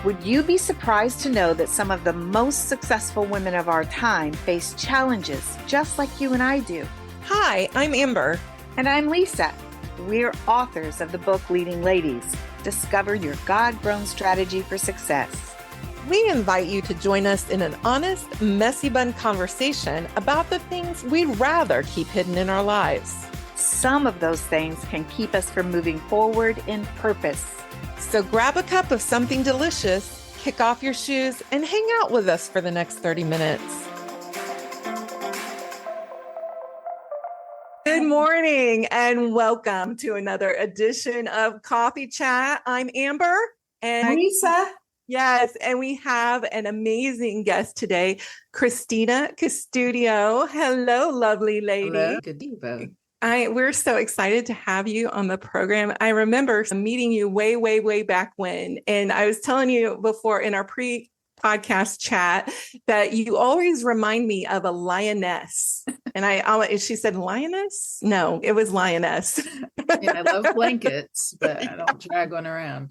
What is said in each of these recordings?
Would you be surprised to know that some of the most successful women of our time face challenges just like you and I do? Hi, I'm Amber. And I'm Lisa. We're authors of the book Leading Ladies. Discover your God-grown strategy for success. We invite you to join us in an honest, messy bun conversation about the things we'd rather keep hidden in our lives. Some of those things can keep us from moving forward in purpose. So grab a cup of something delicious, kick off your shoes, and hang out with us for the next 30 minutes. Good morning and welcome to another edition of Coffee Chat. I'm Amber and Lisa. Yes, and we have an amazing guest today, Christina Custodio. Hello, lovely lady. Hello, good evening. We're so excited to have you on the program. I remember meeting you way back when, and I was telling you before in our pre-podcast chat that you always remind me of a lioness. And she said, lioness? No, it was lioness. I love blankets, but I don't drag one around.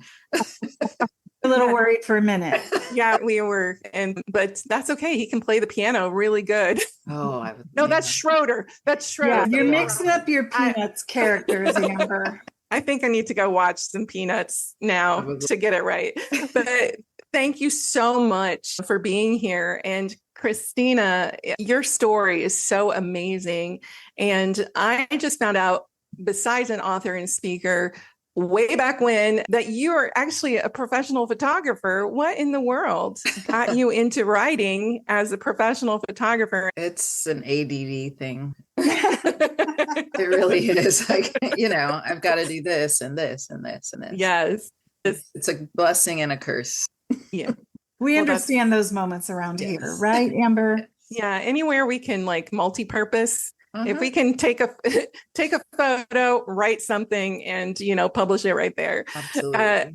A little worried for a minute. Yeah, we were, but that's okay. He can play the piano really good. Oh, that's Schroeder. That's Schroeder. Yeah, you're mixing up your Peanuts characters, Amber. I think I need to go watch some Peanuts now to get it right. But thank you so much for being here. And Christina, your story is so amazing. And I just found out, besides an author and speaker, way back when, that you are actually a professional photographer. What in the world got you into writing as a professional photographer? It's an ADD thing. It really is. Like, I've got to do this and this and this and this. Yes. It's a blessing and a curse. Yeah. We understand those moments around here, right, Amber? Yeah. Anywhere we can multi-purpose. If we can take a photo, write something, and publish it right there. Absolutely.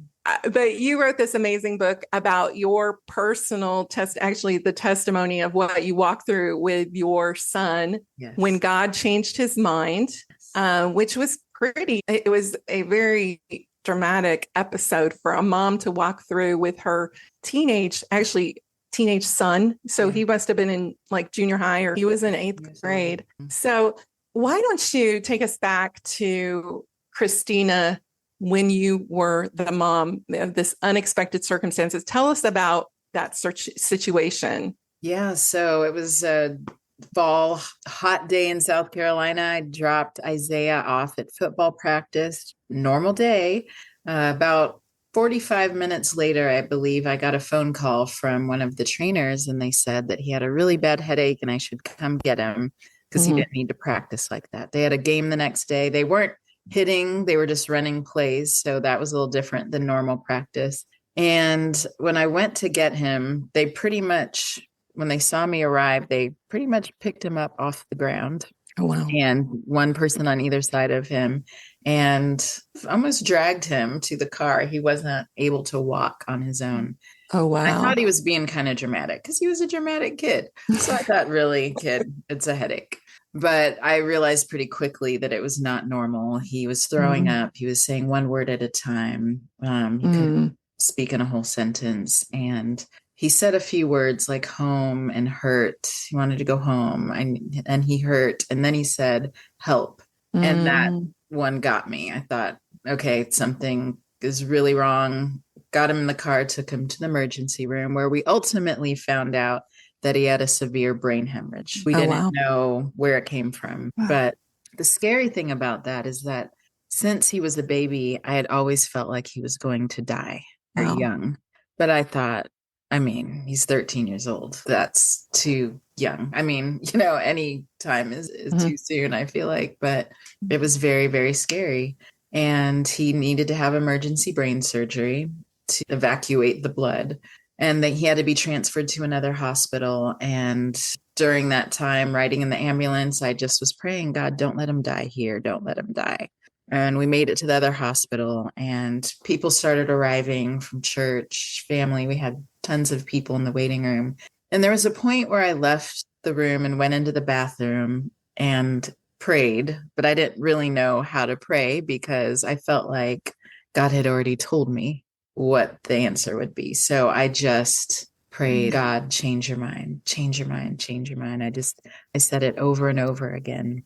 But you wrote this amazing book about your personal actually the testimony of what you walked through with your son when God changed his mind, which was pretty. It was a very dramatic episode for a mom to walk through with her teenage son. So he must have been in junior high, or he was in 8th grade. So why don't you take us back to Christina when you were the mom of this unexpected circumstances? Tell us about that situation. Yeah. So it was a fall hot day in South Carolina. I dropped Isaiah off at football practice, normal day. About 45 minutes later, I believe, I got a phone call from one of the trainers, and they said that he had a really bad headache and I should come get him because he didn't need to practice like that. They had a game the next day. They weren't hitting, they were just running plays. So that was a little different than normal practice. And when I went to get him, they pretty much, when they saw me arrive, they pretty much picked him up off the ground. Oh, wow. And one person on either side of him, and almost dragged him to the car. He wasn't able to walk on his own. Oh, wow. I thought he was being kind of dramatic because he was a dramatic kid. So I thought, really, kid, it's a headache. But I realized pretty quickly that it was not normal. He was throwing up. He was saying one word at a time. He couldn't speak in a whole sentence. And he said a few words like home and hurt. He wanted to go home and he hurt. And then he said, help. And that one got me. I thought, okay, something is really wrong. Got him in the car, took him to the emergency room, where we ultimately found out that he had a severe brain hemorrhage. We didn't know where it came from. Wow. But the scary thing about that is that since he was a baby, I had always felt like he was going to die young. But I thought, he's 13 years old. That's too young. Any time is too soon, I feel like. But it was very, very scary. And he needed to have emergency brain surgery to evacuate the blood. And that he had to be transferred to another hospital. And during that time, riding in the ambulance, I just was praying, God, don't let him die here. Don't let him die. And we made it to the other hospital, and people started arriving from church, family. We had tons of people in the waiting room. And there was a point where I left the room and went into the bathroom and prayed, but I didn't really know how to pray because I felt like God had already told me what the answer would be. So I just prayed, God, change your mind, change your mind, change your mind. I said it over and over again.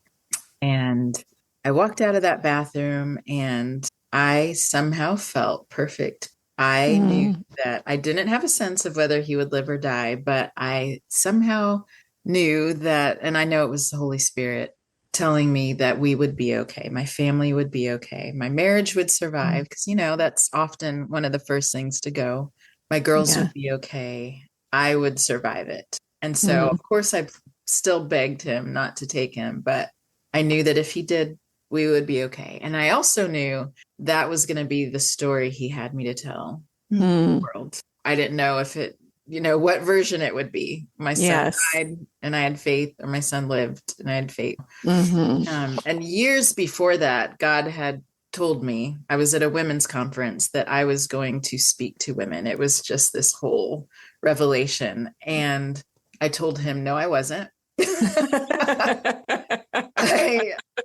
And I walked out of that bathroom and I somehow felt perfect. I knew that I didn't have a sense of whether he would live or die, but I somehow knew that, and I know it was the Holy Spirit telling me that we would be okay. My family would be okay. My marriage would survive because, that's often one of the first things to go. My girls would be okay. I would survive it. And so, of course, I still begged him not to take him, but I knew that if he did, we would be okay. And I also knew that was going to be the story he had me to tell the world. I didn't know if it, what version it would be. My son died and I had faith, or my son lived and I had faith. And years before that, God had told me, I was at a women's conference, that I was going to speak to women. It was just this whole revelation. And I told him, no, I wasn't.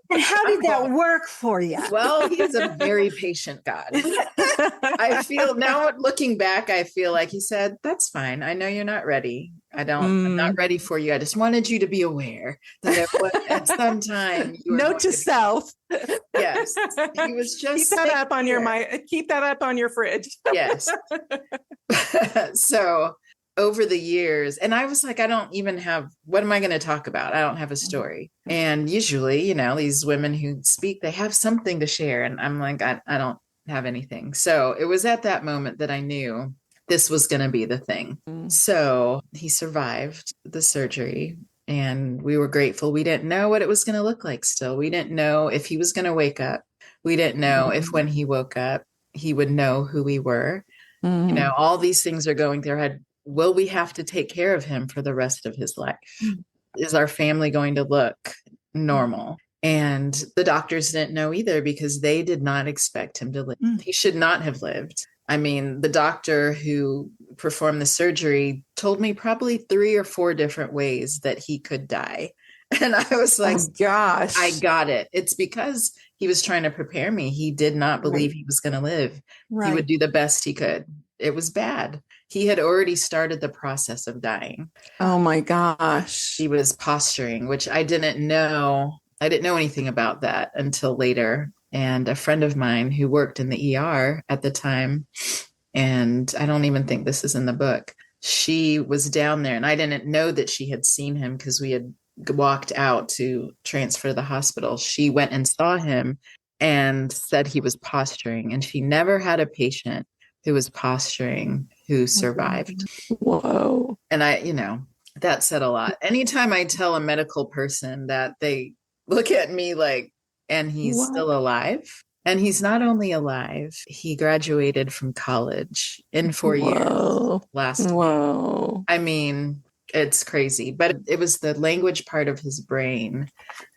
And how did that work for you? Well, he's a very patient God. I feel now, looking back, I feel like he said, that's fine. I know you're not ready. I'm not ready for you. I just wanted you to be aware that at some time you were note to self. Yes. He was just keep that up on your keep that up on your fridge. Yes. So over the years, and I was like, I don't even have, what am I going to talk about? I don't have a story. And usually, these women who speak, they have something to share. And I'm like, I don't have anything. So it was at that moment that I knew this was going to be the thing. So he survived the surgery and we were grateful. We didn't know what it was going to look like still. We didn't know if he was going to wake up. We didn't know if when he woke up, he would know who we were. All these things are going through our head. Will we have to take care of him for the rest of his life? Is our family going to look normal? And the doctors didn't know either because they did not expect him to live. He should not have lived. I mean, the doctor who performed the surgery told me probably 3 or 4 different ways that he could die. And I was like, oh, gosh, I got it. It's because he was trying to prepare me. He did not believe he was going to live. He would do the best he could. It was bad. He had already started the process of dying. Oh my gosh. He was posturing, which I didn't know. I didn't know anything about that until later. And a friend of mine who worked in the ER at the time, and I don't even think this is in the book, she was down there and I didn't know that she had seen him because we had walked out to transfer to the hospital. She went and saw him and said he was posturing, and she never had a patient who was posturing who survived. Whoa. And that said a lot. Anytime I tell a medical person that, they look at me like, and he's still alive. And he's not only alive, he graduated from college in 4 years last week. I mean, it's crazy, but it was the language part of his brain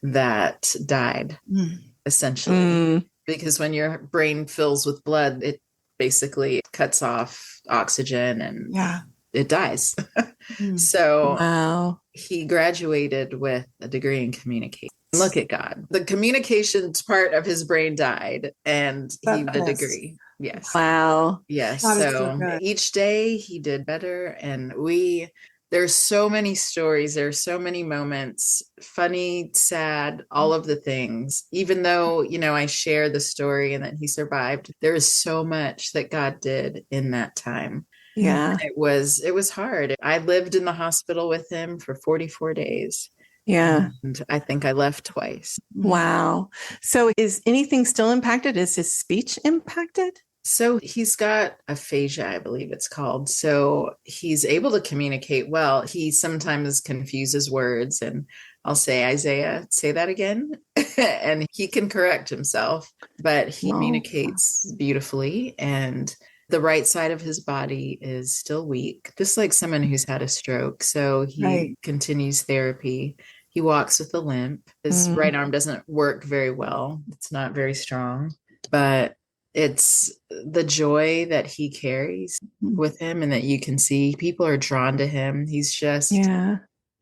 that died, essentially, because when your brain fills with blood, it basically cuts off oxygen and it dies. So he graduated with a degree in communication. Look at God. The communications part of his brain died and he had a degree. Yes. Wow. Yes. So each day he did better. And there's so many stories. There's so many moments, funny, sad, all of the things. Even though, I share the story and that he survived, there is so much that God did in that time. Yeah. It was hard. I lived in the hospital with him for 44 days. Yeah. And I think I left twice. Wow. So is anything still impacted? Is his speech impacted? So he's got aphasia, I believe it's called. So he's able to communicate well. He sometimes confuses words and I'll say, Isaiah, say that again. And he can correct himself, but he communicates beautifully. And the right side of his body is still weak, just like someone who's had a stroke. So he continues therapy. He walks with a limp. His right arm doesn't work very well. It's not very strong, but it's the joy that he carries with him and that you can see people are drawn to him. He's just,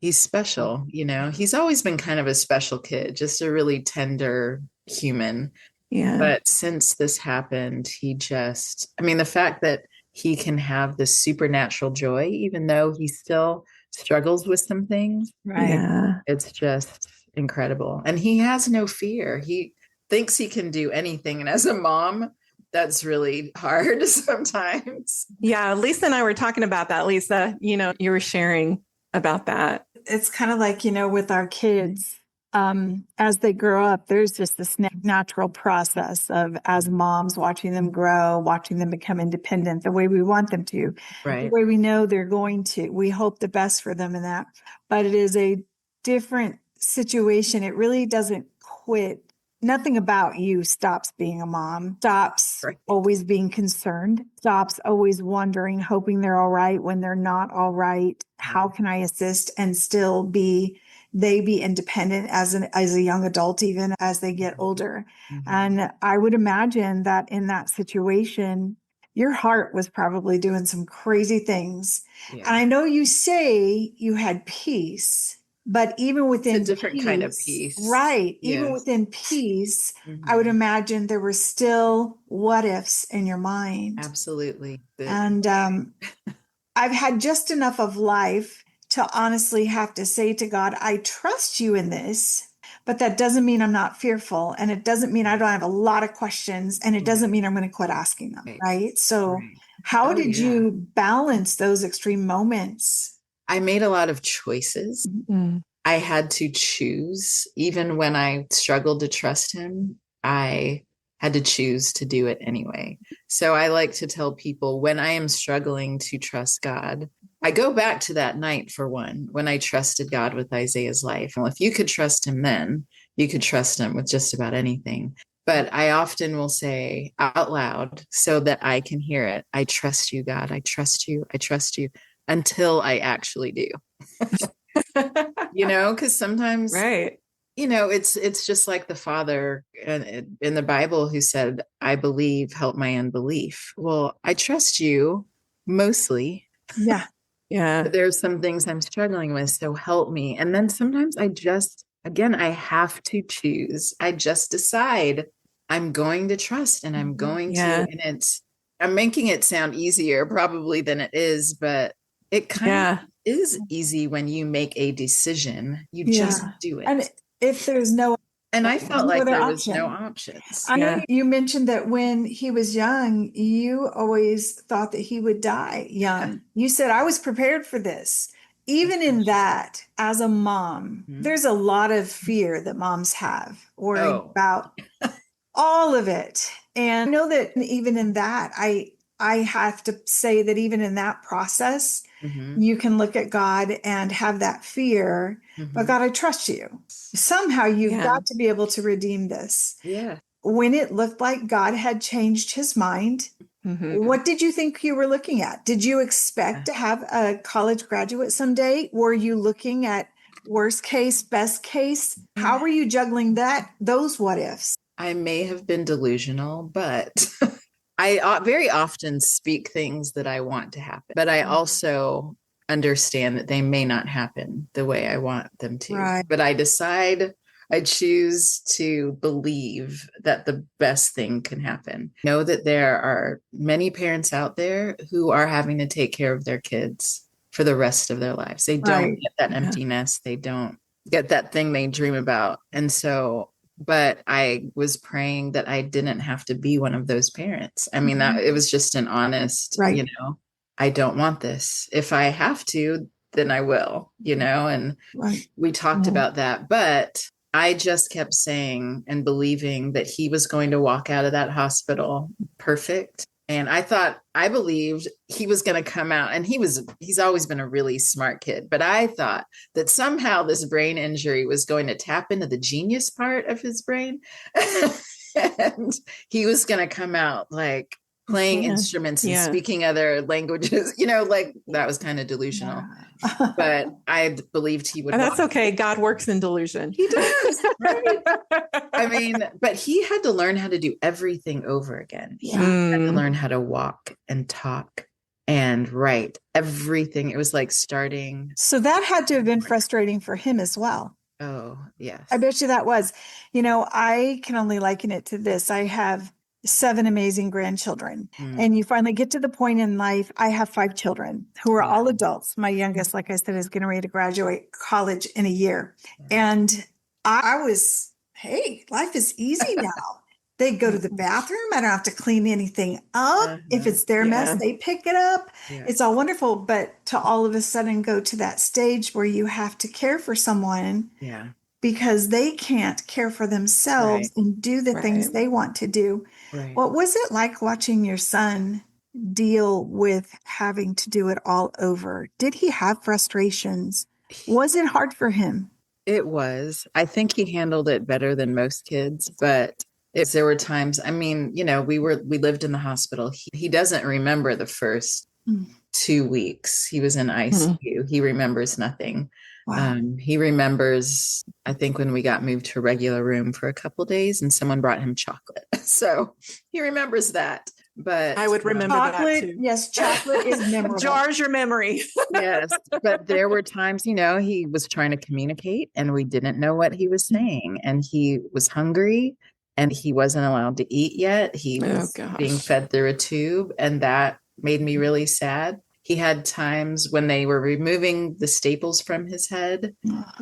he's special. He's always been kind of a special kid, just a really tender human. Yeah. But since this happened, the fact that he can have this supernatural joy, even though he still struggles with some things, Right. Yeah. it's just incredible. And he has no fear. He thinks he can do anything. And as a mom, that's really hard sometimes. Yeah. Lisa and I were talking about that. Lisa, you were sharing about that. It's kind of like, with our kids, as they grow up, there's just this natural process of, as moms, watching them grow, watching them become independent the way we want them to, Right. the way we know they're going to. We hope the best for them in that. But it is a different situation. It really doesn't quit. Nothing about you stops being a mom, stops always being concerned, stops always wondering, hoping they're all right when they're not all right. How can I assist and still be independent as a young adult, even as they get older? Mm-hmm. And I would imagine that in that situation, your heart was probably doing some crazy things. Yeah. And I know you say you had peace, but even within it's a different kind of peace, right? Yes. Even within peace, mm-hmm. I would imagine there were still what ifs in your mind. Absolutely. And I've had just enough of life to honestly have to say to God, I trust you in this, but that doesn't mean I'm not fearful. And it doesn't mean I don't have a lot of questions. And it doesn't mean I'm going to quit asking them. Right. So how did you balance those extreme moments? I made a lot of choices. Mm-hmm. I had to choose. Even when I struggled to trust him, I had to choose to do it anyway. So I like to tell people, when I am struggling to trust God, I go back to that night, for one, when I trusted God with Isaiah's life. Well, if you could trust him then, you could trust him with just about anything. But I often will say out loud so that I can hear it, I trust you, God. I trust you. I trust you, until I actually do. Because sometimes, it's just like the Father in the Bible who said, I believe, help my unbelief. Well, I trust you mostly. Yeah. Yeah. But there's some things I'm struggling with, so help me. And then sometimes I have to choose. I just decide I'm going to trust, and I'm going to, and I'm making it sound easier probably than it is, but it kind of is easy when you make a decision. You just do it. And if there's I felt like there was no options. I know you mentioned that when he was young, you always thought that he would die young. Yeah. You said, I was prepared for this. Even in that, as a mom, there's a lot of fear that moms have, worrying about all of it. And I know that even in that, I have to say that even in that process, you can look at God and have that fear, but God, I trust you. Somehow you've got to be able to redeem this. Yeah. When it looked like God had changed his mind, what did you think you were looking at? Did you expect to have a college graduate someday? Were you looking at worst case, best case? How were you juggling those what ifs? I may have been delusional, but I very often speak things that I want to happen, but I also understand that they may not happen the way I want them to. Right. But I choose to believe that the best thing can happen. Know that there are many parents out there who are having to take care of their kids for the rest of their lives. They don't get that empty nest. They don't get that thing they dream about. And so, but I was praying that I didn't have to be one of those parents. I mean, it was just an honest, I don't want this. If I have to, then I will, and we talked about that. But I just kept saying and believing that he was going to walk out of that hospital perfect. And I believed he was going to come out, and he's always been a really smart kid, but I thought that somehow this brain injury was going to tap into the genius part of his brain. And he was going to come out like playing instruments and speaking other languages, like that was kind of delusional. But I believed he would. And that's okay. God works in delusion. He does. Right? I mean, but he had to learn how to do everything over again. He had to learn how to walk and talk and write everything. It was like starting. So that had to have been frustrating for him as well. Oh, yes. I bet you that was. I can only liken it to this. I have 7 amazing grandchildren, and you finally get to the point in life. I have 5 children who are all adults. My youngest, like I said, is getting ready to graduate college in a year. And I was, hey, life is easy now. They go to the bathroom. I don't have to clean anything up. If it's their mess, they pick it up. Yeah. It's all wonderful. But to all of a sudden go to that stage where you have to care for someone because they can't care for themselves and do the things they want to do. Right. What was it like watching your son deal with having to do it all over? Did he have frustrations? Was it hard for him? It was. I think he handled it better than most kids, but there were times, I mean, we lived in the hospital. He doesn't remember the first 2 weeks. He was in ICU. He remembers nothing. Wow. He remembers, I think, when we got moved to a regular room for a couple of days and someone brought him chocolate. So he remembers that. But I would remember chocolate, that too. Yes, chocolate is memorable. Jars your memory. Yes. But there were times, he was trying to communicate and we didn't know what he was saying. And he was hungry and he wasn't allowed to eat yet. He was being fed through a tube. And that made me really sad. He had times when they were removing the staples from his head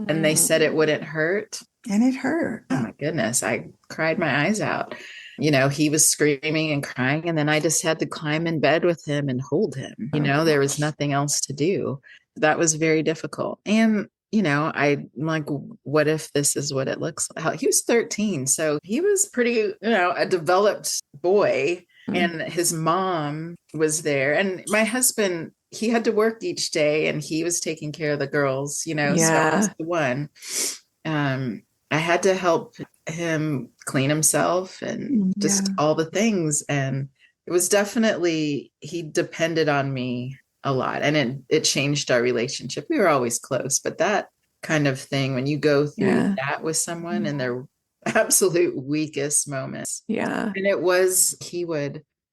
and they said it wouldn't hurt. And it hurt. Oh my goodness. I cried my eyes out. He was screaming and crying. And then I just had to climb in bed with him and hold him. There was nothing else to do. That was very difficult. And, I'm like, what if this is what it looks like? He was 13. So he was pretty, a developed boy. And his mom was there. And my husband, he had to work each day and he was taking care of the girls, so I was the one. I had to help him clean himself and just all the things. And it was definitely, he depended on me a lot. And it changed our relationship. We were always close, but that kind of thing, when you go through that with someone in their absolute weakest moments. Yeah. And it was,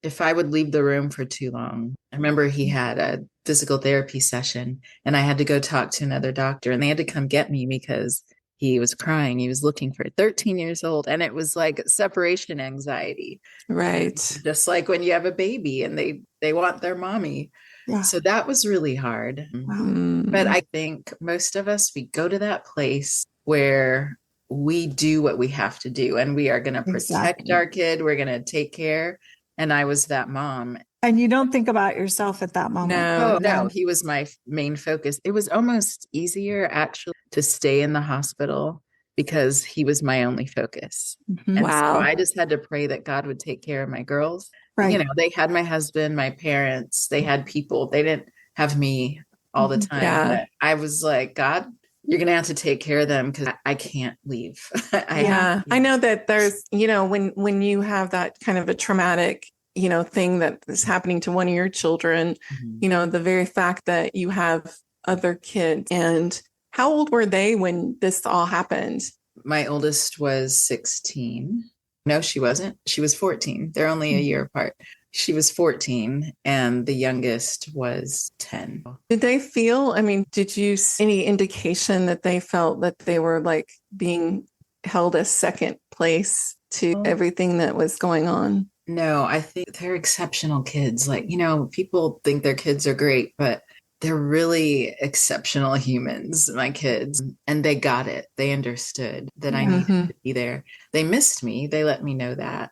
if I would leave the room for too long, I remember he had a physical therapy session and I had to go talk to another doctor and they had to come get me because he was crying. He was looking for 13 years old. And it was like separation anxiety. Right. Just like when you have a baby and they want their mommy. Yeah. So that was really hard. Wow. But I think most of us, we go to that place where we do what we have to do and we are going to protect our kid. We're going to take care. And I was that mom. And you don't think about yourself at that moment. No, he was my main focus. It was almost easier actually to stay in the hospital because he was my only focus. Mm-hmm. And so I just had to pray that God would take care of my girls. Right. They had my husband, my parents, they had people. They didn't have me all the time. Yeah. But I was like, God, you're going to have to take care of them because I can't leave. I know that there's, when you have that kind of a traumatic, thing that is happening to one of your children, the very fact that you have other kids. And how old were they when this all happened? My oldest was 16. No, she wasn't. She was 14. They're only a year apart. She was 14 and the youngest was 10. Did they feel, did you see any indication that they felt that they were like being held as second place to everything that was going on? No, I think they're exceptional kids. Like, people think their kids are great, but they're really exceptional humans, my kids. And they got it. They understood that I needed to be there. They missed me. They let me know that.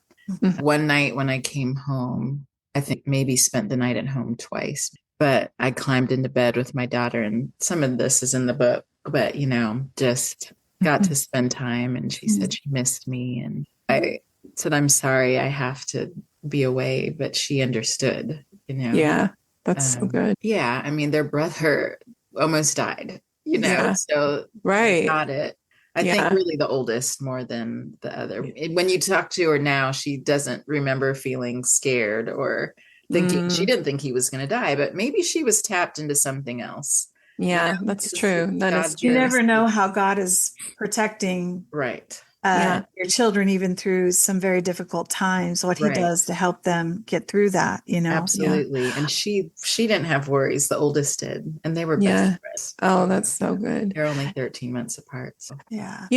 One night when I came home, I think maybe spent the night at home twice, but I climbed into bed with my daughter and some of this is in the book, but, just got to spend time and she said she missed me. And I said, I'm sorry, I have to be away, but she understood, Yeah, that's so good. Yeah. Their brother almost died, so they got it. I think really the oldest more than the other. When you talk to her now, she doesn't remember feeling scared or thinking she didn't think he was going to die, but maybe she was tapped into something else. Yeah, that's true. That is true. You never know how God is protecting your children, even through some very difficult times, what he does to help them get through that, Absolutely. And she didn't have worries. The oldest did, and they were best friends. Oh, that's so good. They're only 13 months apart. So. Yeah.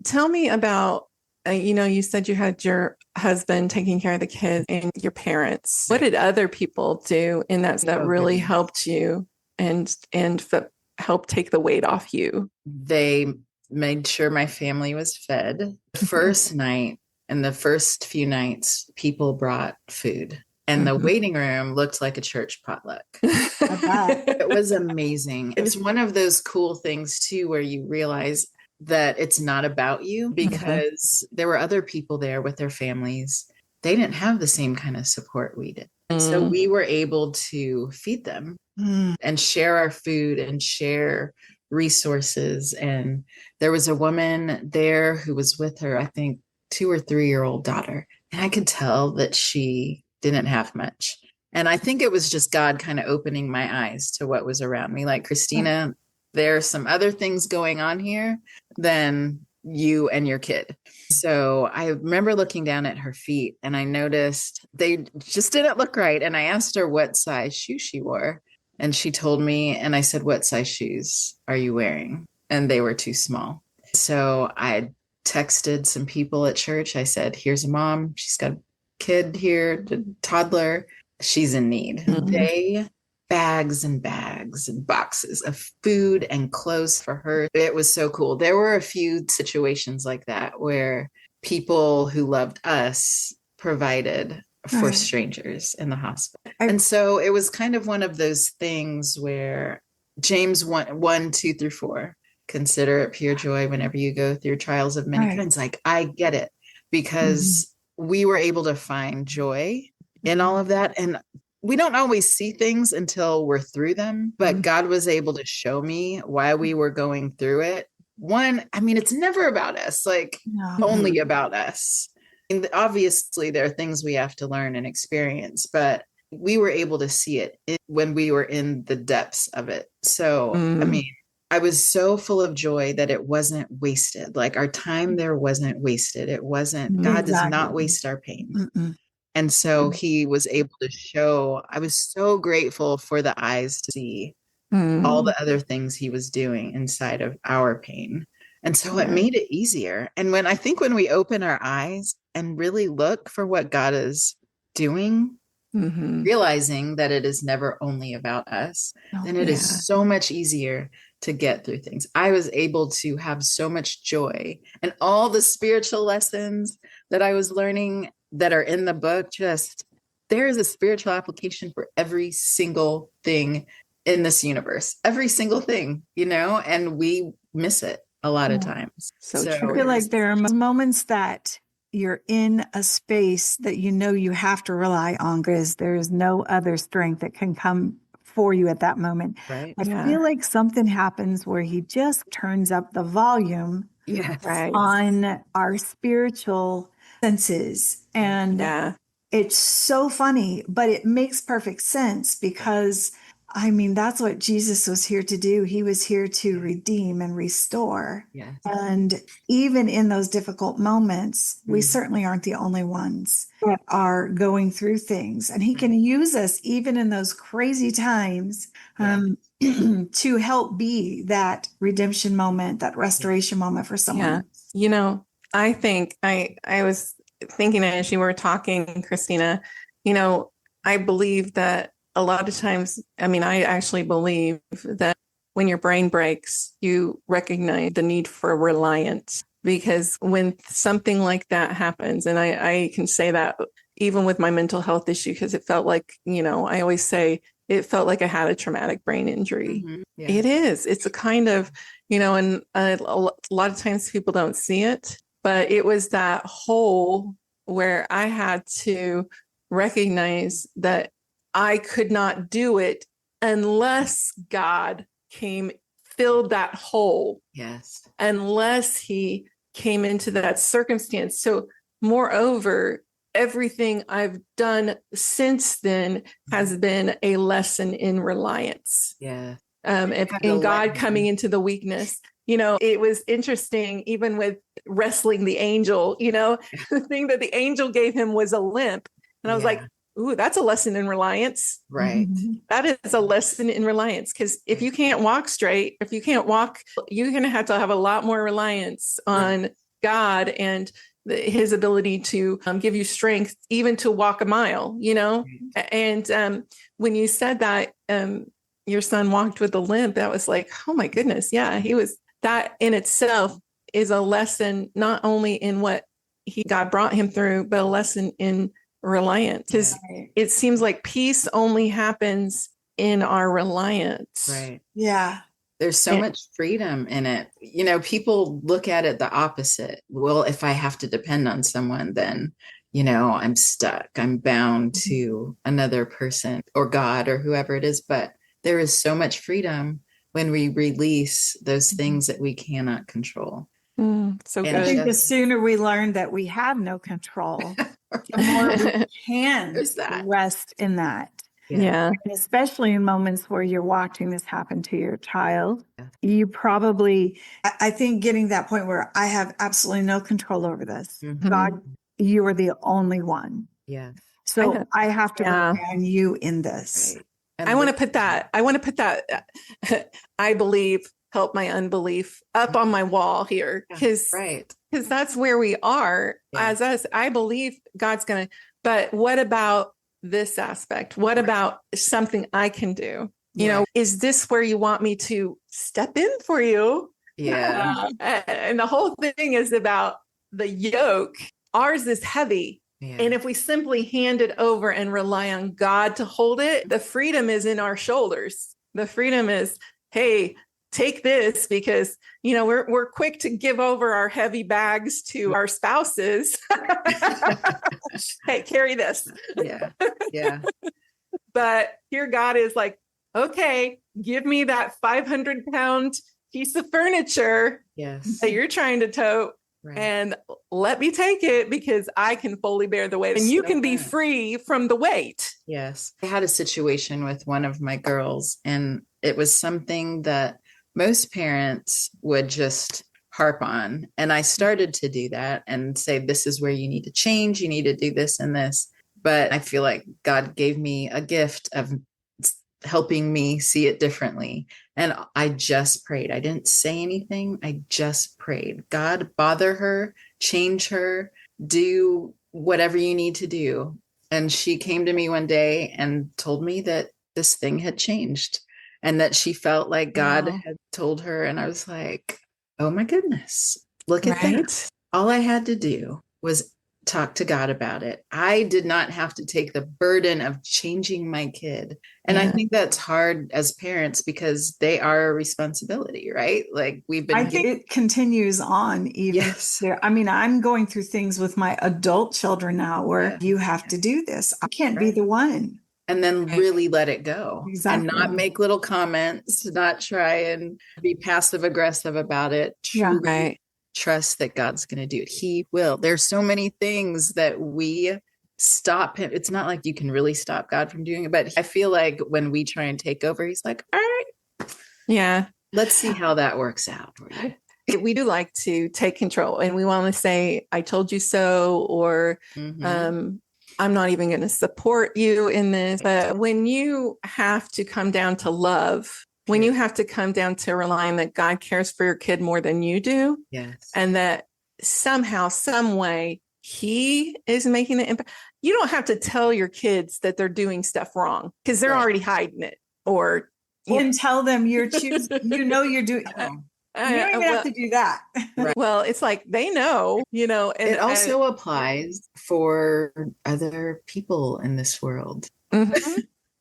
Tell me about, you said you had your husband taking care of the kids and your parents. What did other people do in that really helped you and helped take the weight off you? They made sure my family was fed. The first night and the first few nights, people brought food. And the waiting room looked like a church potluck. It was amazing. It was one of those cool things, too, where you realize that it's not about you, because there were other people there with their families. They didn't have the same kind of support we did. So we were able to feed them and share our food and share resources. And there was a woman there who was with her, I think, 2 or 3-year-old daughter. And I could tell that she didn't have much. And I think it was just God kind of opening my eyes to what was around me. Like, Christina, there's some other things going on here than you and your kid. So I remember looking down at her feet and I noticed they just didn't look right. And I asked her what size shoes she wore. And she told me, and I said, "What size shoes are you wearing?" And they were too small. So I texted some people at church. I said, "Here's a mom. She's got a kid here, a toddler. She's in need." They bags and bags and boxes of food and clothes for her. It was so cool. There were a few situations like that where people who loved us provided for strangers in the hospital. And so it was kind of one of those things where James 1:2-4, consider it pure joy whenever you go through trials of many kinds. Like, I get it, because we were able to find joy in all of that. And we don't always see things until we're through them, but God was able to show me why we were going through it. One, I mean, it's never about us, only about us. And obviously, there are things we have to learn and experience, but we were able to see it when we were in the depths of it. So, I mean, I was so full of joy that it wasn't wasted. Like, our time there wasn't wasted. It wasn't, God does not waste our pain. And so he was able to show, I was so grateful for the eyes to see all the other things he was doing inside of our pain. And so it made it easier. And when we open our eyes and really look for what God is doing, realizing that it is never only about us, then it is so much easier to get through things. I was able to have so much joy, and all the spiritual lessons that I was learning that are in the book, there is a spiritual application for every single thing in this universe, every single thing, and we miss it a lot of times. So I feel like there are moments that you're in a space that you have to rely on, because there is no other strength that can come for you at that moment. Right. I feel like something happens where he just turns up the volume on our spiritual senses. And it's so funny, but it makes perfect sense, because I mean, that's what Jesus was here to do. He was here to redeem and restore. Yeah. And even in those difficult moments, we certainly aren't the only ones that are going through things. And he can use us even in those crazy times to help be that redemption moment, that restoration moment for someone. I think I was thinking as you were talking, Christina, I believe that a lot of times, I actually believe that when your brain breaks, you recognize the need for reliance, because when something like that happens, and I can say that even with my mental health issue, because it felt like, I always say it felt like I had a traumatic brain injury. It is. It's a kind of, and a lot of times people don't see it, but it was that hole where I had to recognize that I could not do it unless God filled that hole. Yes. Unless he came into that circumstance. So moreover, everything I've done since then has been a lesson in reliance. Yeah. In God coming into the weakness. it was interesting, even with wrestling the angel, the thing that the angel gave him was a limp. And I was like, ooh, that's a lesson in reliance. Right. That is a lesson in reliance. Because if you can't walk straight, if you can't walk, you're going to have a lot more reliance on God and his ability to give you strength, even to walk a mile, And when you said that your son walked with a limp, that was like, oh my goodness. Yeah, that in itself is a lesson, not only in what God brought him through, but a lesson in reliance. Because it seems like peace only happens in our reliance. Right. Yeah. There's so much freedom in it. People look at it the opposite. Well, if I have to depend on someone, then, I'm stuck. I'm bound to another person or God or whoever it is. But there is so much freedom when we release those things that we cannot control. So good. I think the sooner we learn that we have no control, the more we can rest in that. Yeah. And especially in moments where you're watching this happen to your child, you probably, I think getting to that point where I have absolutely no control over this. God, you are the only one. Yeah. So I have to rely on you in this. Right. I want to put that, I believe, help my unbelief up on my wall here. Because that's where we are as us. I believe God's going to, but what about this aspect? What about something I can do? Is this where you want me to step in for you? Yeah. And the whole thing is about the yoke. Ours is heavy. Yeah. And if we simply hand it over and rely on God to hold it, the freedom is in our shoulders. The freedom is, hey, take this, because, we're quick to give over our heavy bags to our spouses. Hey, carry this. Yeah. But here God is like, okay, give me that 500-pound piece of furniture that you're trying to tote. Right. And let me take it, because I can fully bear the weight, and you can be free from the weight. Yes. I had a situation with one of my girls, and it was something that most parents would just harp on. And I started to do that and say, this is where you need to change. You need to do this and this. But I feel like God gave me a gift of helping me see it differently. And I just prayed. I didn't say anything. I just prayed. God, bother her, change her, do whatever you need to do. And she came to me one day and told me that this thing had changed and that she felt like God had told her. And I was like, oh my goodness, look at that. All I had to do was talk to God about it. I did not have to take the burden of changing my kid. And I think that's hard as parents, because they are a responsibility, right? Like I think it continues on even there. I mean, I'm going through things with my adult children now where you have to do this. I can't be the one. And then really let it go and not make little comments, not try and be passive aggressive about it. Truly trust that God's going to do it. He will. There's so many things that we stop him. It's not like you can really stop God from doing it, but I feel like when we try and take over, he's like, all right, let's see how that works out. We do like to take control, and we want to say, I told you so, or I'm not even going to support you in this. But when you have to come down to love, when you have to come down to relying that God cares for your kid more than you do, and that somehow, some way, he is making an impact. You don't have to tell your kids that they're doing stuff wrong, because they're already hiding it. Or you can tell them you're choosing, you're doing. You don't even have to do that. Well, it's like they know, And it also applies for other people in this world.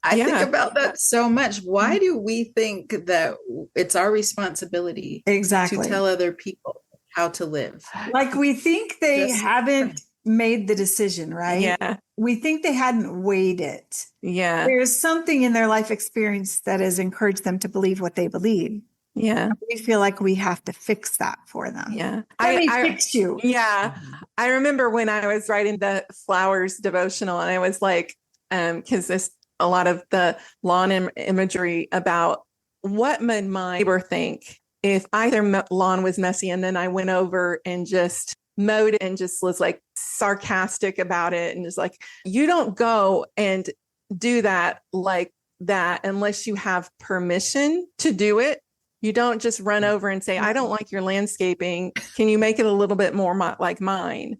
I think about that so much. Why do we think that it's our responsibility to tell other people how to live? Like we think they haven't made the decision, right? Yeah. We think they hadn't weighed it. Yeah. There's something in their life experience that has encouraged them to believe what they believe. Yeah. We feel like we have to fix that for them. Yeah. Let me fix you. Yeah. I remember when I was writing the flowers devotional, and I was like, because there's a lot of the lawn imagery about what would my neighbor think if either lawn was messy and then I went over and just mowed it and just was like sarcastic about it and just like, you don't go and do that like that unless you have permission to do it. You don't just run over and say, I don't like your landscaping. Can you make it a little bit more like mine?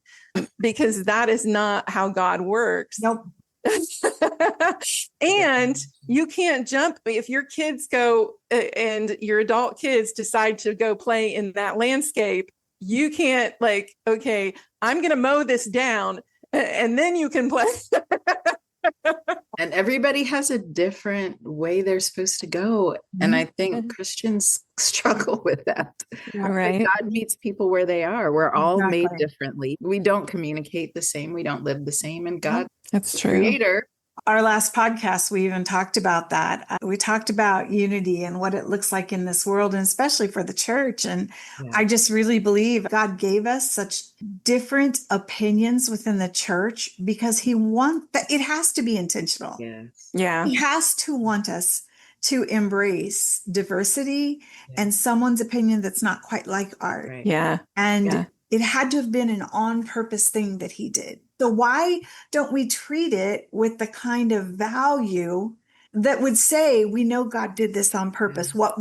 Because that is not how God works. Nope. And you can't jump if your kids go and your adult kids decide to go play in that landscape. You can't like, okay, I'm going to mow this down and then you can play. And everybody has a different way they're supposed to go. And I think Christians struggle with that. Right. God meets people where they are. We're all made differently. We don't communicate the same. We don't live the same. And God, that's true. Creator. Our last podcast, we even talked about that. We talked about unity and what it looks like in this world, and especially for the church. And I just really believe God gave us such different opinions within the church because he wants that. It has to be intentional. Yeah. He has to want us to embrace diversity and someone's opinion that's not quite like ours. Right. Yeah. And it had to have been an on purpose thing that he did. So why don't we treat it with the kind of value that would say, we know God did this on purpose. What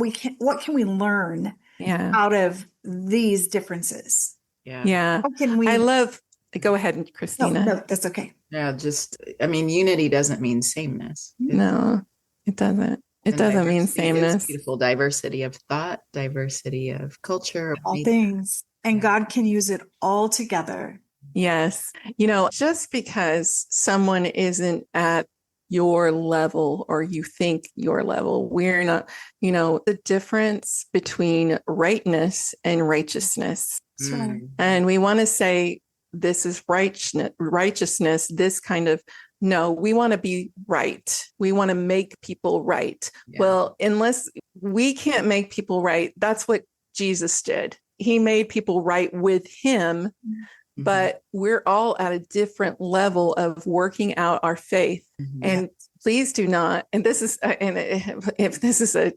can we learn out of these differences? Yeah. How can we? I love, go ahead, Christina. No, that's okay. Yeah. Unity doesn't mean sameness. No, it doesn't. It doesn't mean sameness. Beautiful diversity of thought, diversity of culture. All things. And God can use it all together. Yes. Just because someone isn't at your level or you think your level, we're not, the difference between rightness and righteousness. That's right. And we want to say, this is righteousness, this kind of, no, we want to be right. We want to make people right. Yeah. Well, unless we can't make people right, that's what Jesus did. He made people right with him. But we're all at a different level of working out our faith. And please do not, and this is, and if this is a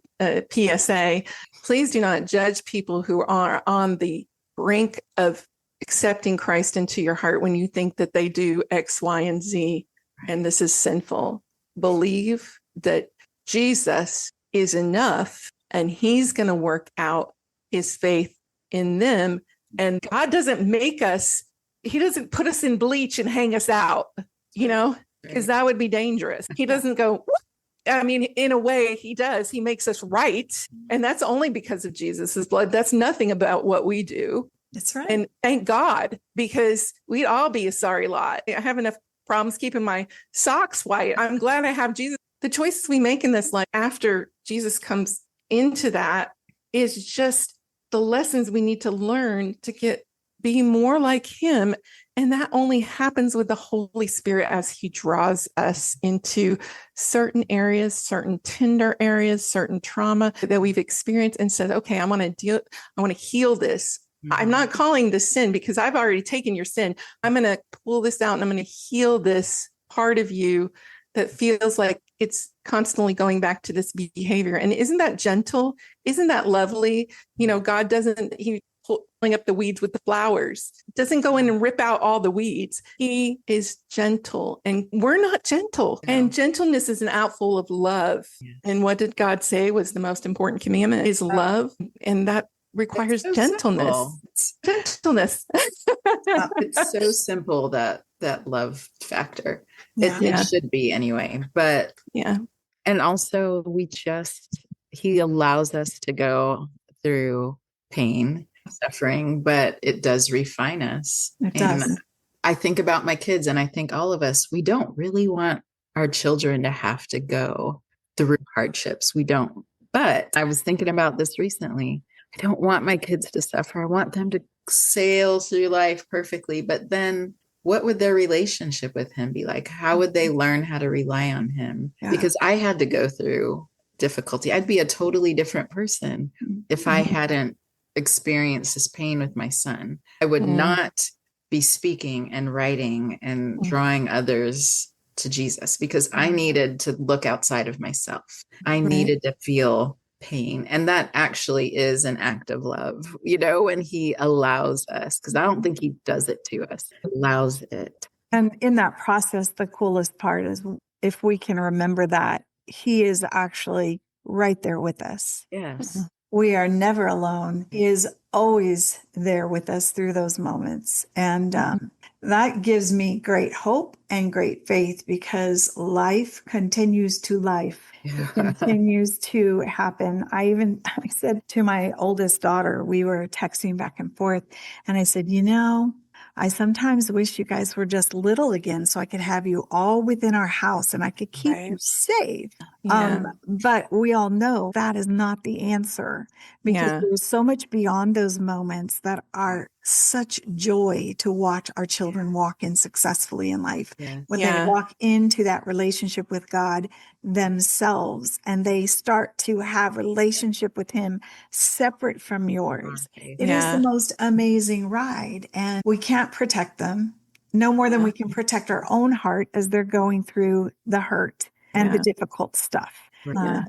PSA, please do not judge people who are on the brink of accepting Christ into your heart when you think that they do X, Y, and Z, and this is sinful. Believe that Jesus is enough and he's going to work out his faith in them. And God doesn't make us, he doesn't put us in bleach and hang us out, because that would be dangerous. He doesn't go, in a way he does. He makes us right. And that's only because of Jesus's blood. That's nothing about what we do. That's right. And thank God, because we'd all be a sorry lot. I have enough problems keeping my socks white. I'm glad I have Jesus. The choices we make in this life after Jesus comes into that is just the lessons we need to learn to be more like him. And that only happens with the Holy Spirit as he draws us into certain areas, certain tender areas, certain trauma that we've experienced and says, okay, I want to heal this. I'm not calling this sin because I've already taken your sin. I'm going to pull this out and I'm going to heal this part of you that feels like it's constantly going back to this behavior. And isn't that gentle? Isn't that lovely? God he's pulling up the weeds with the flowers. Doesn't go in and rip out all the weeds. He is gentle and we're not gentle. No. And gentleness is an outflow of love. Yes. And what did God say was the most important commandment is love. And that requires gentleness. Gentleness. It's so simple, that love factor. It should be anyway. But and also he allows us to go through pain, suffering, but it does refine us. It does. I think about my kids and I think all of us, we don't really want our children to have to go through hardships. We don't. But I was thinking about this recently. I don't want my kids to suffer. I want them to sail through life perfectly. But then what would their relationship with him be like? How would they learn how to rely on him? Yeah. Because I had to go through difficulty. I'd be a totally different person if I hadn't experienced this pain with my son. I would not be speaking and writing and drawing others to Jesus because I needed to look outside of myself. I needed to feel pain. And that actually is an act of love, you know, when he allows us, because I don't think he does it to us, allows it. And in that process, the coolest part is if we can remember that he is actually right there with us. Yes. We are never alone. He is always there with us through those moments. And that gives me great hope and great faith, because life continues to life. Yeah. It continues to happen. I said to my oldest daughter, we were texting back and forth, and I said, I sometimes wish you guys were just little again so I could have you all within our house and I could keep you safe. Yeah. But we all know that is not the answer, because there's so much beyond those moments that are such joy to watch our children walk in successfully in life. When they walk into that relationship with God themselves and they start to have relationship with him separate from yours. It is the most amazing ride, and we can't protect them no more than we can protect our own heart as they're going through the hurt and the difficult stuff.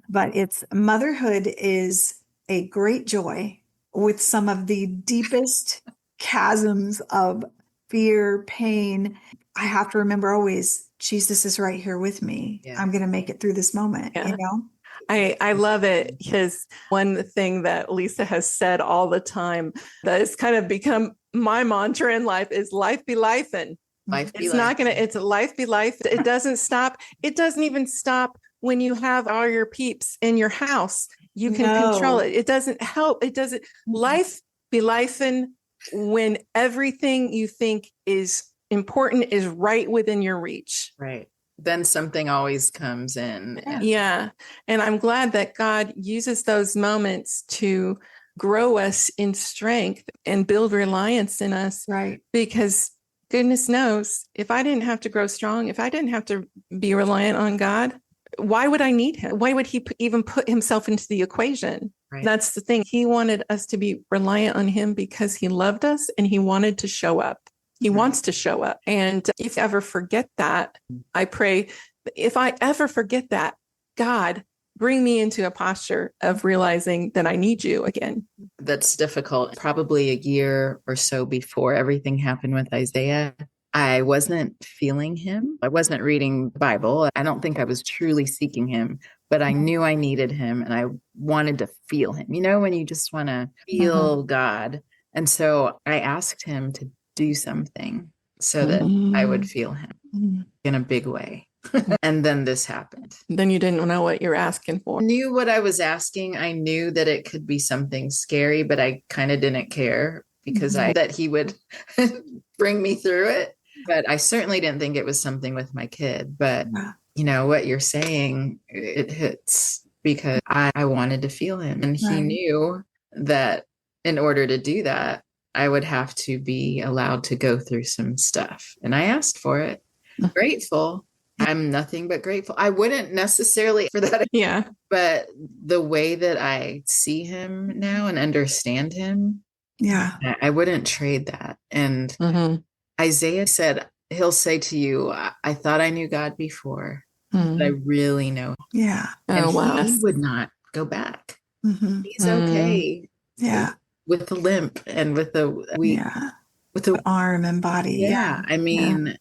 But motherhood is a great joy with some of the deepest chasms of fear, pain. I have to remember always, Jesus is right here with me. I'm going to make it through this moment, you know? I love it, because one thing that Lisa has said all the time that has kind of become my mantra in life is life be life. And it's life be life. It doesn't stop. It doesn't even stop when you have all your peeps in your house. You can control it. It doesn't help. It doesn't. Life be life. And when everything you think is important is right within your reach. Right. Then something always comes in. Yeah. And I'm glad that God uses those moments to grow us in strength and build reliance in us. Right. Because goodness knows, if I didn't have to grow strong, if I didn't have to be reliant on God, why would I need him? Why would he even put himself into the equation? Right. That's the thing. He wanted us to be reliant on him because he loved us and he wanted to show up. He wants to show up. And if I ever forget that, I pray, if I ever forget that, God, bring me into a posture of realizing that I need you again. That's difficult. Probably a year or so before everything happened with Isaiah, I wasn't feeling him. I wasn't reading the Bible. I don't think I was truly seeking him, but I knew I needed him and I wanted to feel him. You know, when you just want to feel God. And so I asked him to do something so that I would feel him in a big way. And then this happened. Then you didn't know what you're asking for. I knew what I was asking. I knew that it could be something scary, but I kind of didn't care because that he would bring me through it. But I certainly didn't think it was something with my kid. But you know what you're saying, it hits because I wanted to feel him. And he knew that in order to do that, I would have to be allowed to go through some stuff. And I asked for it. Grateful. I'm nothing but grateful. I wouldn't necessarily for that. Yeah. But the way that I see him now and understand him, I wouldn't trade that. And Isaiah said, he'll say to you, I thought I knew God before, but I really know. Yeah. And he would not go back. He's okay. Yeah. With the limp and with the with the arm and body. Yeah. I mean,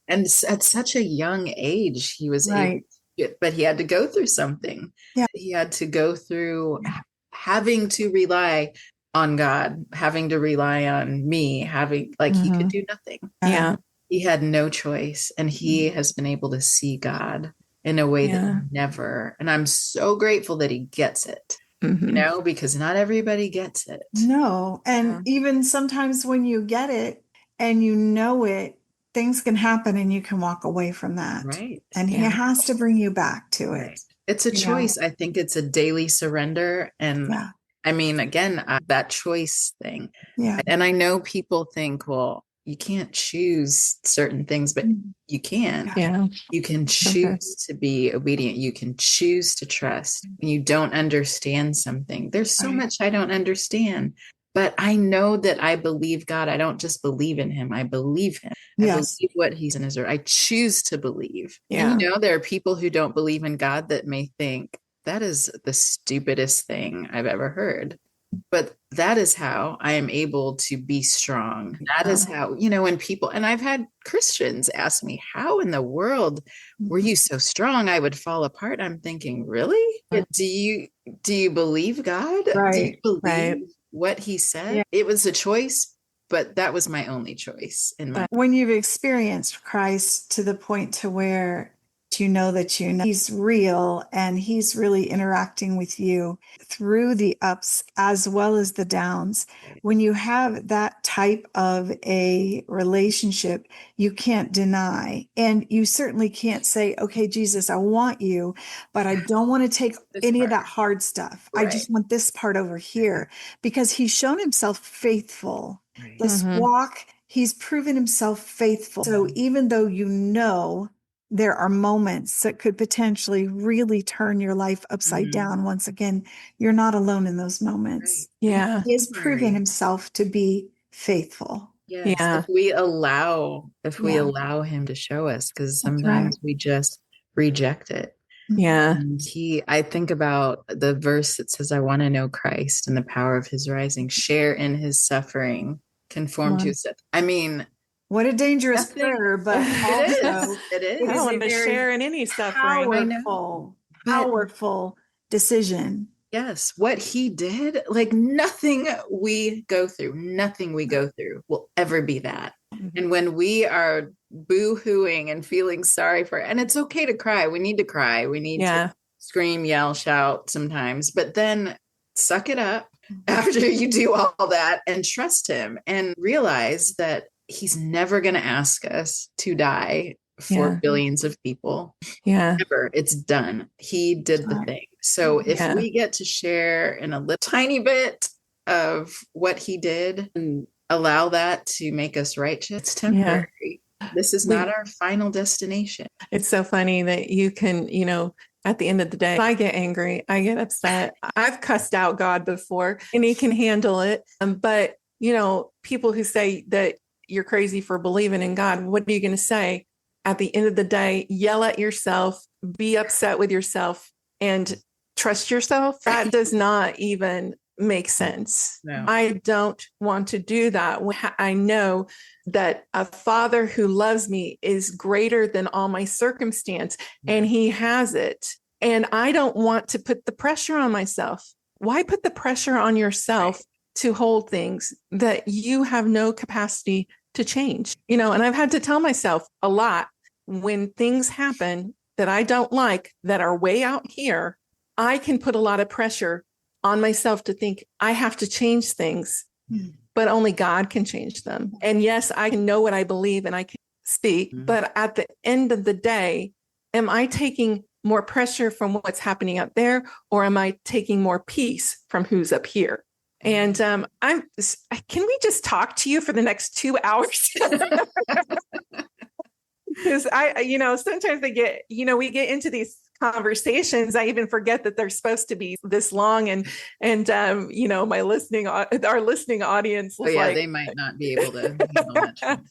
and at such a young age, he was but he had to go through something. Yeah. He had to go through having to rely on God, having to rely on me, he could do nothing. Yeah. He had no choice. And he has been able to see God in a way that never. And I'm so grateful that he gets it. You know, because not everybody gets it. No. And even sometimes when you get it and you know it, things can happen and you can walk away from that. Right. And he has to bring you back to it. It's a choice. I think it's a daily surrender. And I mean, again, that choice thing. Yeah. And I know people think, well, you can't choose certain things, but you can. Yeah. You can choose to be obedient. You can choose to trust. When you don't understand something, there's so much I don't understand, but I know that I believe God. I don't just believe in him. I believe him. I believe what he's in his word. I choose to believe. Yeah. And, you know, there are people who don't believe in God that may think, that is the stupidest thing I've ever heard. But that is how I am able to be strong. That is how, when people, and I've had Christians ask me, how in the world were you so strong? I would fall apart. I'm thinking, really? Do you believe God? Right. Do you believe what he said? Yeah. It was a choice, but that was my only choice in my. When you've experienced Christ to the point to where you know that he's real and he's really interacting with you through the ups as well as the downs. When you have that type of a relationship, you can't deny. And you certainly can't say, okay, Jesus, I want you, but I don't want to take any of that hard stuff. Right. I just want this part over here, because he's shown himself faithful. Right. This walk, he's proven himself faithful. So even though there are moments that could potentially really turn your life upside down. Once again, you're not alone in those moments. Right. Yeah. He has proven himself to be faithful. Yes. Yeah. If we allow him to show us, because sometimes we just reject it. Yeah. And I think about the verse that says, I want to know Christ and the power of his rising, share in his suffering, conform to his death. I mean, what a dangerous prayer, but it is. I don't want to share in any suffering. Powerful decision. Yes. What he did, like nothing we go through will ever be that. Mm-hmm. And when we are boo-hooing and feeling sorry and it's okay to cry. We need to cry. We need to scream, yell, shout sometimes, but then suck it up after you do all that and trust him and realize that he's never going to ask us to die for billions of people. Yeah. Never. It's done. He did the thing. So if we get to share in a little tiny bit of what he did and allow that to make us righteous, it's temporary. This is not our final destination. It's so funny that you can, at the end of the day, I get angry, I get upset. I've cussed out God before and he can handle it. But, people who say that you're crazy for believing in God, what are you going to say? At the end of the day, yell at yourself, be upset with yourself, and trust yourself. That does not even make sense. No. I don't want to do that. I know that a father who loves me is greater than all my circumstance, and he has it. And I don't want to put the pressure on myself. Why put the pressure on yourself to hold things that you have no capacity to change? And I've had to tell myself a lot when things happen that I don't like, that are way out here, I can put a lot of pressure on myself to think I have to change things, but only God can change them. And yes, I can know what I believe and I can speak, but at the end of the day, am I taking more pressure from what's happening up there, or am I taking more peace from who's up here? And can we just talk to you for the next 2 hours? Because sometimes we get into these conversations. I even forget that they're supposed to be this long, and our listening audience. They might not be able to handle that.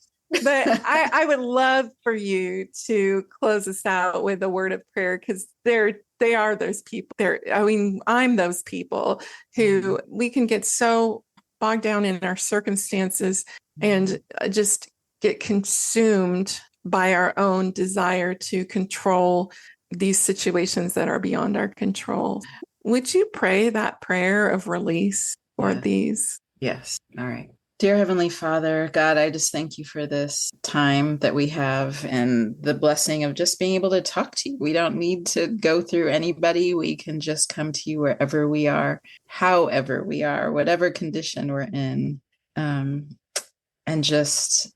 But I would love for you to close us out with a word of prayer, because they are those people. I'm those people who we can get so bogged down in our circumstances and just get consumed by our own desire to control these situations that are beyond our control. Would you pray that prayer of release for these? Yes. All right. Dear Heavenly Father, God, I just thank you for this time that we have and the blessing of just being able to talk to you. We don't need to go through anybody. We can just come to you wherever we are, however we are, whatever condition we're in, and just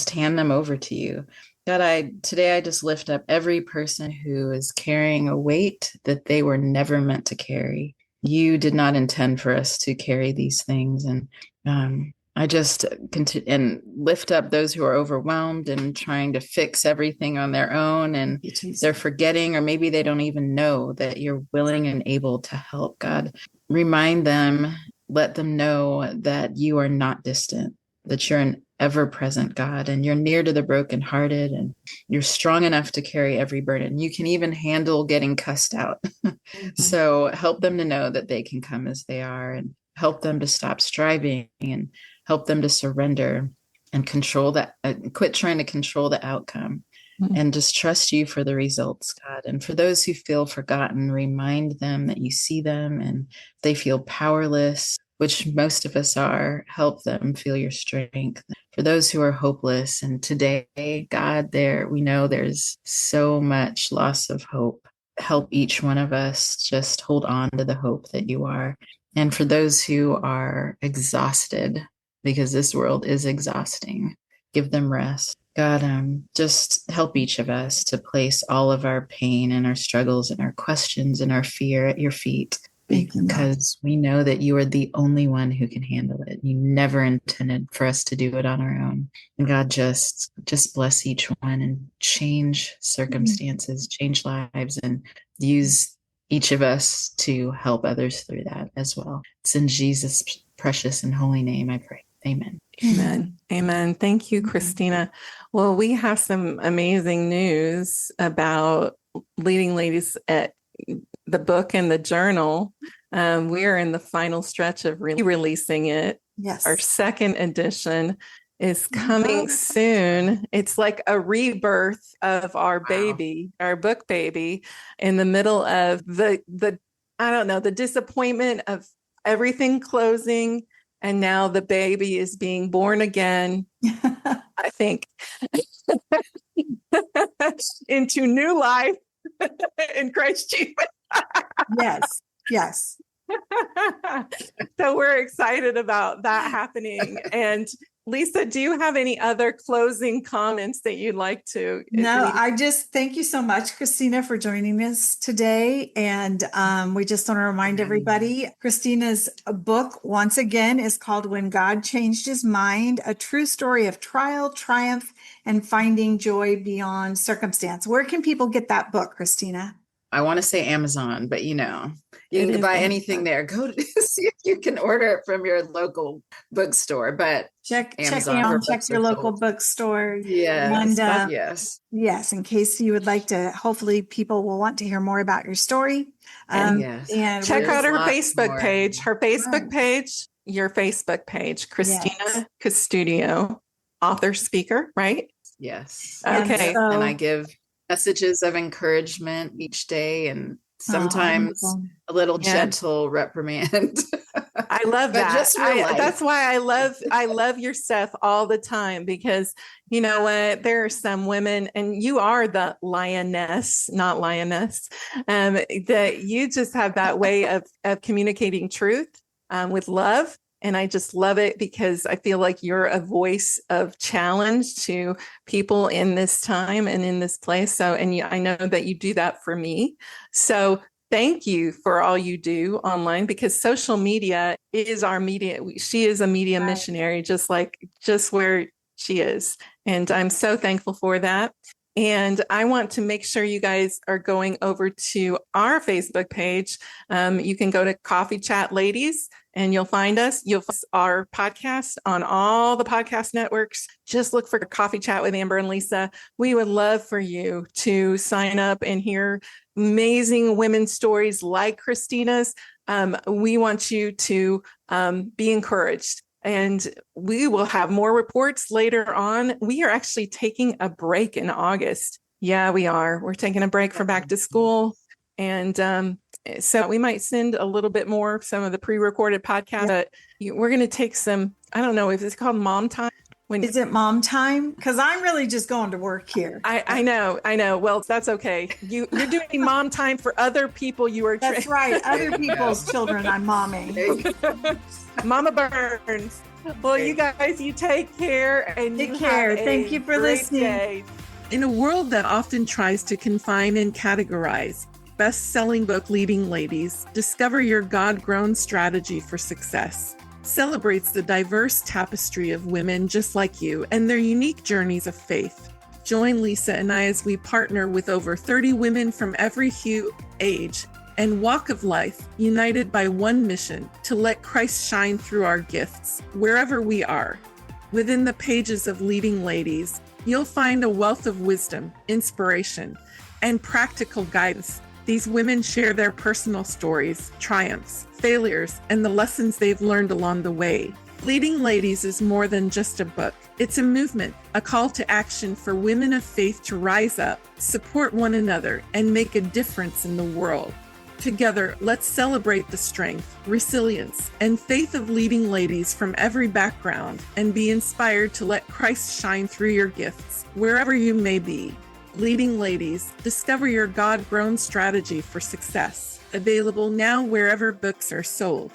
hand them over to you. God, today I just lift up every person who is carrying a weight that they were never meant to carry. You did not intend for us to carry these things. And I just continue and lift up those who are overwhelmed and trying to fix everything on their own, and they're forgetting, or maybe they don't even know that you're willing and able to help. God, remind them, let them know that you are not distant, that you're an ever-present God, and you're near to the brokenhearted, and you're strong enough to carry every burden. You can even handle getting cussed out. So help them to know that they can come as they are, and help them to stop striving, and help them to surrender and control that, quit trying to control the outcome, and just trust you for the results, God. And for those who feel forgotten, remind them that you see them, and they feel powerless, which most of us are, help them feel your strength. For those who are hopeless, and today, God, we know there's so much loss of hope. Help each one of us just hold on to the hope that you are. And for those who are exhausted, because this world is exhausting, give them rest. God, just help each of us to place all of our pain and our struggles and our questions and our fear at your feet, because we know that you are the only one who can handle it. You never intended for us to do it on our own. And God, just bless each one and change circumstances, change lives, and use each of us to help others through that as well. It's in Jesus' precious and holy name I pray. Amen. Amen. Amen. Thank you, Christina. Well, we have some amazing news about Leading Ladies at the book and the journal. We are in the final stretch of releasing it. Yes. Our second edition is coming soon. It's like a rebirth of our baby, our book baby, in the middle of the I don't know, the disappointment of everything closing. And now the baby is being born again, I think, into new life in Christ Jesus. Yes. So we're excited about that happening. And Lisa, do you have any other closing comments that you'd like to? No, I just thank you so much, Christina, for joining us today. And we just want to remind everybody, Christina's book, once again, is called When God Changed His Mind, a true story of trial, triumph, and finding joy beyond circumstance. Where can people get that book, Christina? I want to say Amazon, but you can buy anything there. Go to see if you can order it from your local bookstore, but check your local bookstore. Yes. And, yes. In case you would like to, hopefully people will want to hear more about your story. And check out her Facebook page, your Facebook page, Christina Custodio, author, speaker, right? Yes. Okay. And I give messages of encouragement each day, and sometimes a little gentle reprimand. I love that. That's why I love your stuff all the time, because you know what? There are some women, and you are the lioness, not lioness, that you just have that way of communicating truth with love. And I just love it, because I feel like you're a voice of challenge to people in this time and in this place. So, and I know that you do that for me. So thank you for all you do online, because social media is our media. She is a media missionary, just where she is. And I'm so thankful for that. And I want to make sure you guys are going over to our Facebook page. You can go to Coffee Chat Ladies, and you'll find us. You'll find our podcast on all the podcast networks. Just look for Coffee Chat with Amber and Lisa. We would love for you to sign up and hear amazing women's stories like Christina's. We want you to be encouraged. And we will have more reports later on. We are actually taking a break in August. Yeah, we are. We're taking a break for back to school. And so we might send a little bit more, some of the pre-recorded podcasts, but we're going to take some, I don't know if it's called mom time. Is it mom time? Because I'm really just going to work here. I know. Well, that's okay. You're doing mom time for other people you are That's right. Other people's children I'm momming. Mama Burns. Well, you guys, you take care. And take care. Thank you for listening. Day. In a world that often tries to confine and categorize, best-selling book Leading Ladies, discover your God-grown strategy for success. Celebrates the diverse tapestry of women just like you and their unique journeys of faith. Join Lisa and I as we partner with over 30 women from every hue, age, and walk of life, united by one mission: to let Christ shine through our gifts, wherever we are. Within the pages of Leading Ladies, you'll find a wealth of wisdom, inspiration, and practical guidance. These women share their personal stories, triumphs, failures, and the lessons they've learned along the way. Leading Ladies is more than just a book. It's a movement, a call to action for women of faith to rise up, support one another, and make a difference in the world. Together, let's celebrate the strength, resilience, and faith of leading ladies from every background and be inspired to let Christ shine through your gifts, wherever you may be. Leading Ladies, discover your God-grown strategy for success. Available now wherever books are sold.